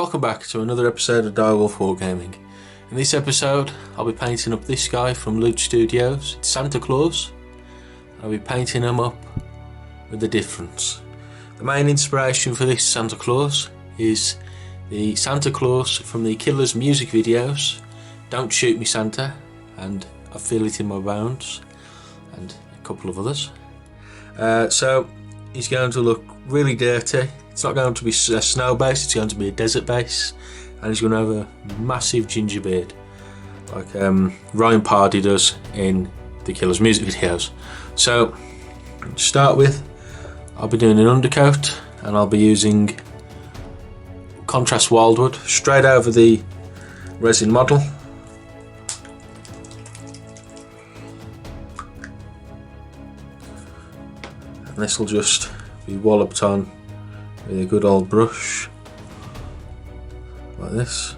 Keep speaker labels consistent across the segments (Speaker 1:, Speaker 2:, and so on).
Speaker 1: welcome back to another episode of Dirre Wolf Wargaming. In this episode, I'll be painting up this guy from Loot Studios. It's Santa Claus. I'll be painting him up with the difference. The main inspiration for this Santa Claus is the Santa Claus from the Killer's music videos, Don't Shoot Me Santa, and I Feel It in My Bones, and a couple of others. So he's going to look really dirty. It's not going to be a snow base, it's going to be a desert base, and he's going to have a massive ginger beard like Ryan Pardy does in the Killer's music videos. So to start with, I'll be doing an undercoat, and I'll be using contrast wildwood straight over the resin model. And this will just be walloped on with a good old brush like this.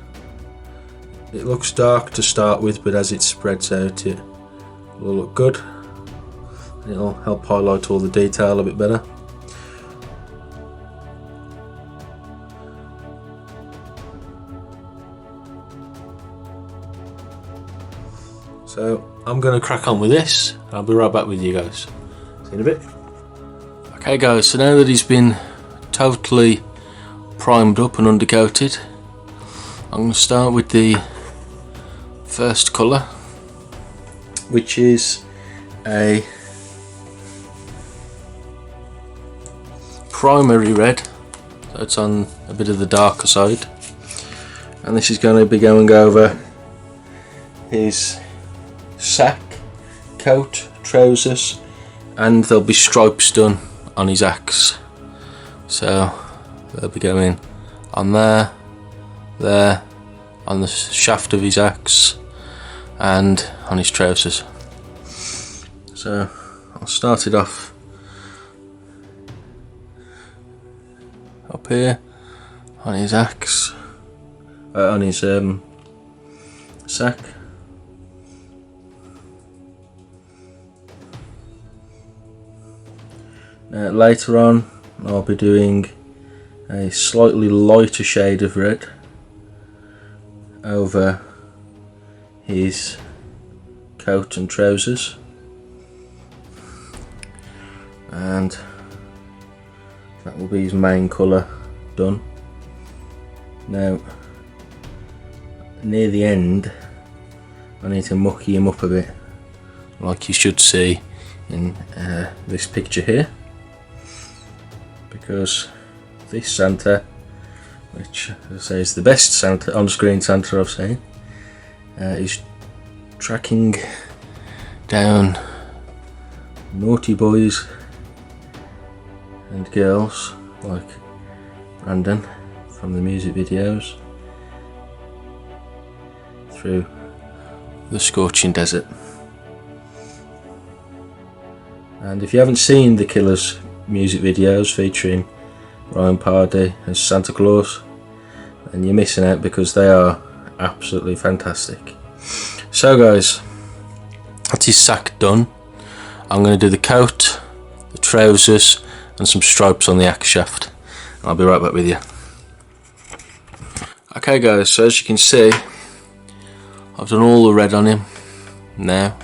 Speaker 1: It looks dark to start with, but as it spreads out it will look good and it'll help highlight all the detail a bit better. So I'm going to crack on with this and I'll be right back with you guys. See you in a bit. Okay guys, so now that he's been totally primed up and undercoated, I'm going to start with the first colour, which is a primary red, so it's on a bit of the darker side, and this is going to be going over his sack, coat, trousers, and there'll be stripes done on his axe. So they'll be going on there, on the shaft of his axe, and on his trousers. So I'll start it off up here on his axe, on his sack. Later on I'll be doing a slightly lighter shade of red over his coat and trousers, and that will be his main colour done. Now near the end I need to mucky him up a bit, like you should see in this picture here, because this Santa, which as I say is the best Santa, on-screen Santa I've seen, is tracking down naughty boys and girls like Brandon from the music videos through the scorching desert. And if you haven't seen the Killer's music videos featuring Ryan Pardy as Santa Claus, and you're missing out, because they are absolutely fantastic. So guys, that's his sack done. I'm going to do the coat, the trousers, and some stripes on the axe shaft. I'll be right back with you. Okay guys, so as you can see, I've done all the red on him. Now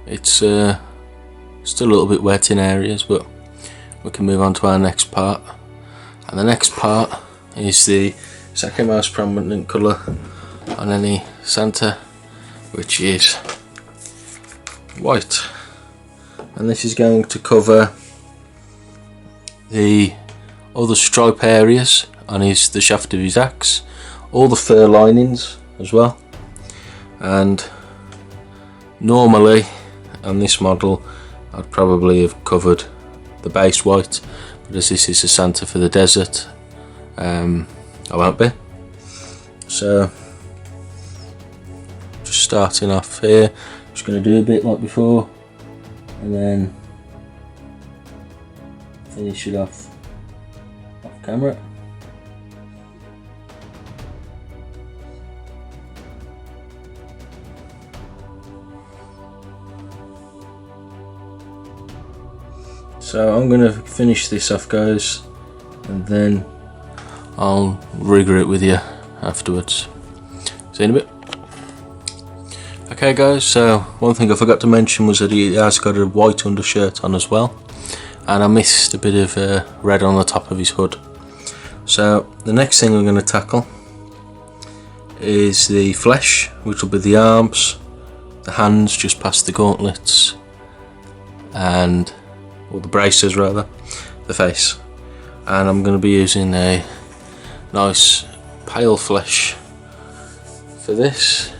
Speaker 1: it's still a little bit wet in areas, but we can move on to our next part. And the next part is the second most prominent colour on any Santa, which is white. And this is going to cover the other stripe areas on the shaft of his axe, all the fur linings as well. And normally on this model I'd probably have covered the base white, but as this is a Santa for the desert, I won't be. So just starting off here, just going to do a bit like before and then finish it off camera. So I'm going to finish this off guys, and then I'll rigger it with you afterwards. See you in a bit. Okay guys, so one thing I forgot to mention was that he has got a white undershirt on as well, and I missed a bit of red on the top of his hood. So the next thing I'm going to tackle is the flesh, which will be the arms, the hands just past the gauntlets, and, or the braces rather, the face. And I'm going to be using a nice pale flesh for this.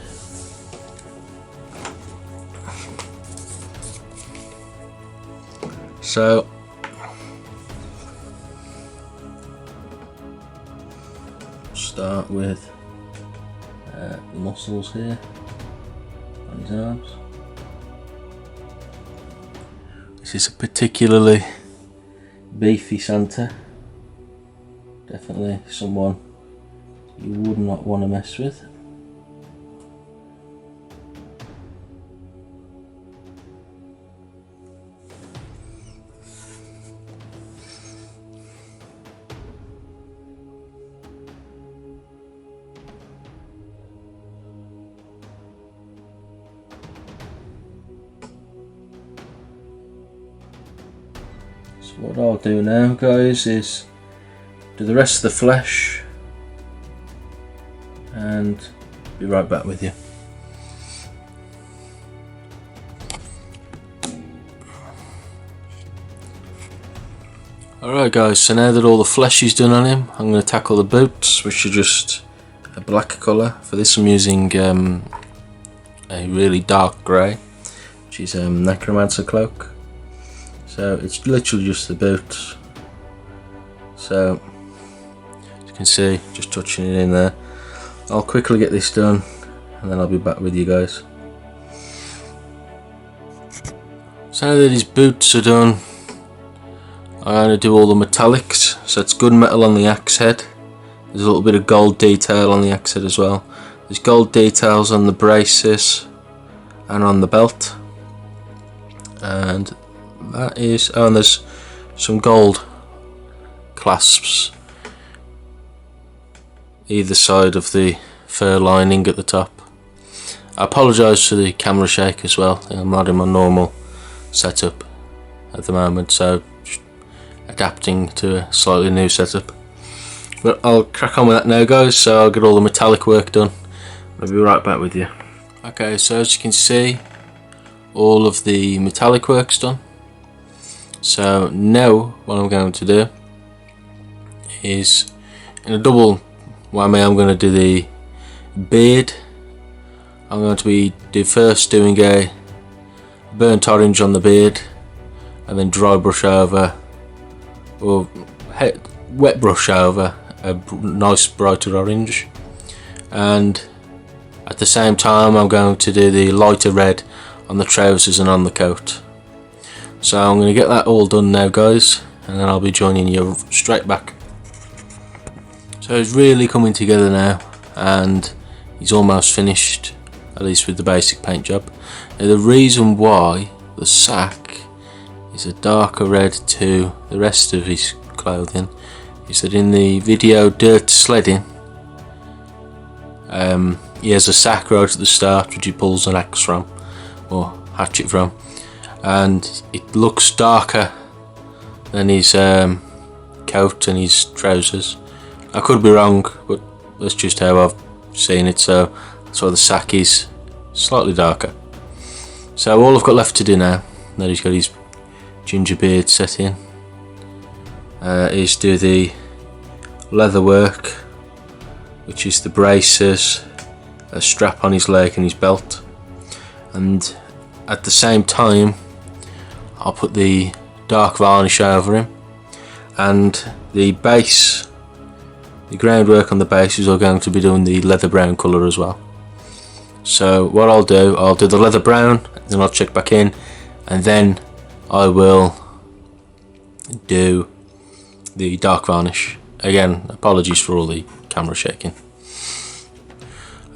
Speaker 1: So start with the muscles here on his arms. This is a particularly beefy Santa. Definitely someone you would not want to mess with. So what I'll do now, guys, is do the rest of the flesh and be right back with you. Alright guys, so now that all the flesh is done on him, I'm going to tackle the boots, which are just a black colour. For this I'm using a really dark grey, which is a necromancer cloak. So it's literally just the boots. So as you can see, just touching it in there. I'll quickly get this done and then I'll be back with you guys. So now that his boots are done, I'm going to do all the metallics. So it's good metal on the axe head. There's a little bit of gold detail on the axe head as well. There's gold details on the braces and on the belt. And that is, oh, and there's some gold clasps either side of the fur lining at the top. I apologise for the camera shake as well. I'm not in my normal setup at the moment, so adapting to a slightly new setup. But I'll crack on with that now guys, so I'll get all the metallic work done. I'll be right back with you. Okay, so as you can see, all of the metallic work's done. So now what I'm going to do is, in a double whammy, I'm going to do the beard. I'm going to be first doing a burnt orange on the beard, and then dry brush over, or wet brush over a nice brighter orange. And at the same time I'm going to do the lighter red on the trousers and on the coat. So I'm going to get that all done now guys, and then I'll be joining you straight back. So it's really coming together now, and he's almost finished, at least with the basic paint job. Now the reason why the sack is a darker red to the rest of his clothing is that in the video Dirt Sledding, he has a sack right at the start which he pulls an axe from, or hatchet from, and it looks darker than his coat and his trousers. I could be wrong, but that's just how I've seen it, so that's why the sack is slightly darker. So all I've got left to do now, that he's got his ginger beard set in, is do the leather work, which is the braces, a strap on his leg and his belt, and at the same time I'll put the dark varnish over him, and the base, the groundwork on the base is all going to be doing the leather brown colour as well. So what I'll do the leather brown, then I'll check back in, and then I will do the dark varnish. Again, apologies for all the camera shaking.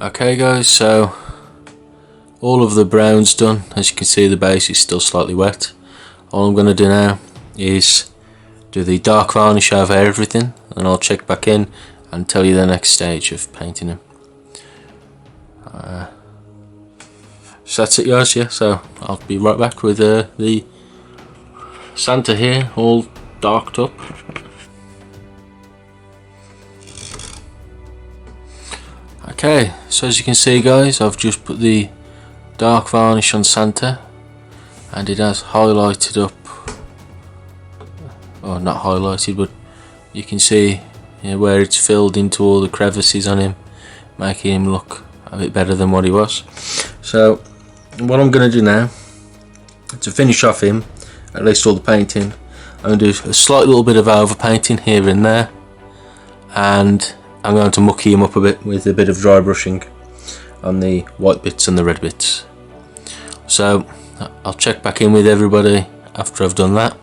Speaker 1: Okay guys, so all of the brown's done. As you can see, the base is still slightly wet. All I'm going to do now is do the dark varnish over everything, and I'll check back in and tell you the next stage of painting him. So that's it guys, yeah, so I'll be right back with the Santa here all darked up. Okay, so as you can see guys, I've just put the dark varnish on Santa and it has highlighted up, or not highlighted, but you can see, you know, where it's filled into all the crevices on him, making him look a bit better than what he was. So what I'm going to do now, to finish off him, at least all the painting, I'm going to do a slight little bit of over painting here and there, and I'm going to mucky him up a bit with a bit of dry brushing on the white bits and the red bits. So I'll check back in with everybody after I've done that.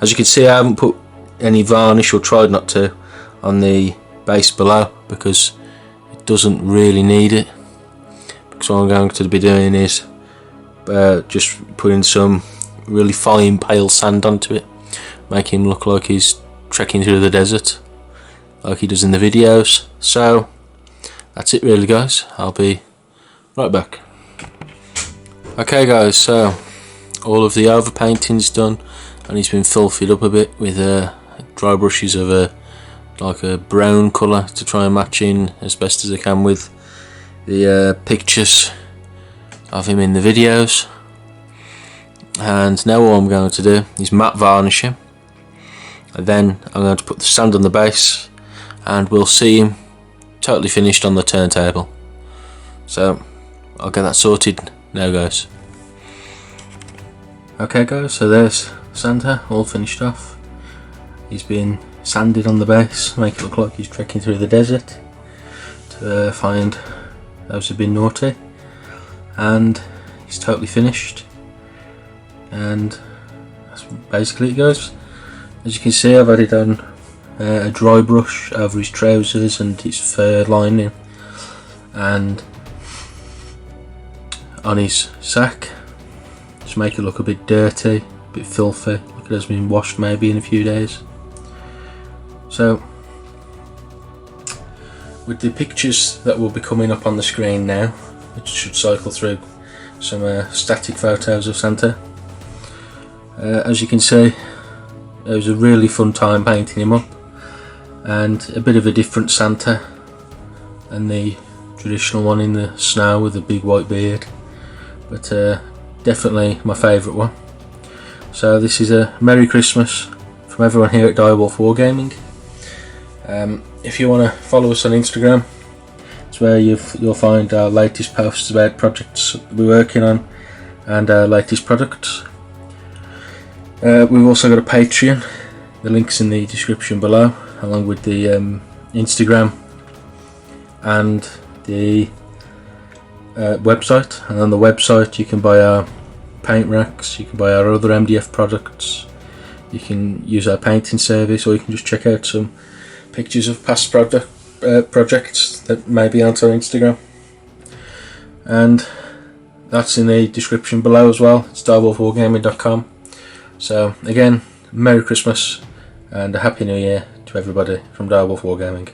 Speaker 1: As you can see, I haven't put any varnish, or tried not to, on the base below because it doesn't really need it. Because what I'm going to be doing is just putting some really fine pale sand onto it, making him look like he's trekking through the desert like he does in the videos. So that's it really guys, I'll be right back. Okay guys, so all of the over painting's done and he's been filthied up a bit with dry brushes of like a brown colour to try and match in as best as I can with the pictures of him in the videos. And now what I'm going to do is matte varnish him, and then I'm going to put the sand on the base and we'll see him totally finished on the turntable. So I'll get that sorted now guys. Okay guys, so there's Santa all finished off. He's been sanded on the base, make it look like he's trekking through the desert to find those who've been naughty, and he's totally finished, and that's basically it guys. As you can see, I've added on a dry brush over his trousers and his fur lining, and on his sack, just make it look a bit dirty, a bit filthy, like it has been washed maybe in a few days. So with the pictures that will be coming up on the screen now, which should cycle through some static photos of Santa, as you can see, it was a really fun time painting him up, and a bit of a different Santa than the traditional one in the snow with a big white beard, but definitely my favourite one. So this is a Merry Christmas from everyone here at Dirre Wolf Wargaming. If you want to follow us on Instagram, it's where you'll find our latest posts about projects we're working on and our latest products. We've also got a Patreon, the link's in the description below, along with the Instagram and the website. And on the website you can buy our paint racks, you can buy our other MDF products, you can use our painting service, or you can just check out some pictures of past projects that maybe aren't on Instagram. And that's in the description below as well. It's DireWolfWargaming.com. So again, Merry Christmas and a Happy New Year to everybody from Dirre Wolf Wargaming.